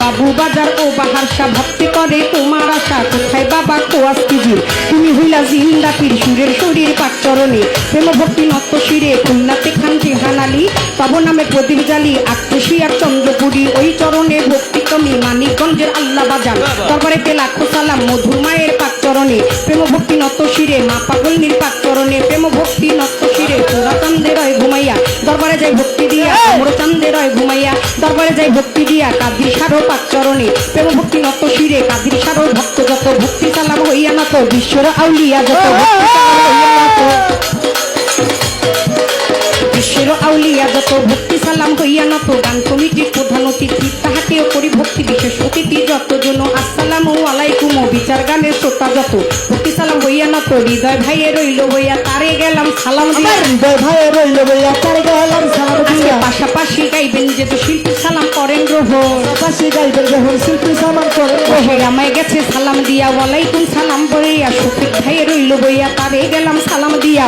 বাবু বাজার ও বাহারসা ভক্তি করে তোমার আশা কোথায় বাবা কোয়াস কিজির তুমি হইলা জিন্দা পীর সুরের শরীর পাক চরণে প্রেম ভক্তি নত শিরে খুলনাতে খানটি হানালি তব নামে প্রদীপ জালি আক্রোশিয়ার চন্দ্রপুরী ওই চরণে ভক্তি তুমি মানিকগঞ্জের আল্লাহ বাজার দরবারেতে লাখো সালাম মধুর মায়ের পাক চরণে প্রেম ভক্তি নত শিরে মা পাগলনির পাক চরণে প্রেম ভক্তি নত শিরে পুরা চান্দের হয় ঘুমাইয়া দরবারে যাই ভক্তি দিয়া মোর চান্দের হয় ঘুমাইয়া দরবারে যাই ভক্তি দিয়া কাদির সারো পাক চরণে প্রেম ভক্তি নত শিরে কাদির সারো ভক্ত যত ভক্তি সালাম হইয়া নত বিশ্বর আউলিয়া যত ভক্তি সালাম হইয়া নত বিশ্বের আউলিয়া যত ভক্তি সালাম হইয়া নত গান কমিটির প্রধান অতিথি তাহাকেও করি ভক্তি বিশেষ অতিথি যতজন আসসালামু আলাইকুম বিচার গানের শ্রোতা যত ভক্তি সালাম হইয়া নত হৃদয় ভাইয়ে রইল হইয়া তারে গেলাম সালাম দিয়া হৃদয় ভাইয়ে রইল হইয়া তারে গেলাম সালাম দিয়া পাশাপাশি গাইবেন যেহেতু শিল্পী সালাম করেন গ্রহণ পাশাপাশি গাইবেন যখন শিল্পী সালাম করেন গ্রহণ আমায় গেছে সালাম দিয়া ওয়ালাইকুম সালাম বইয়া শফিক ভাইয়ে রইল হইয়া তারে গেলাম সালাম দিয়া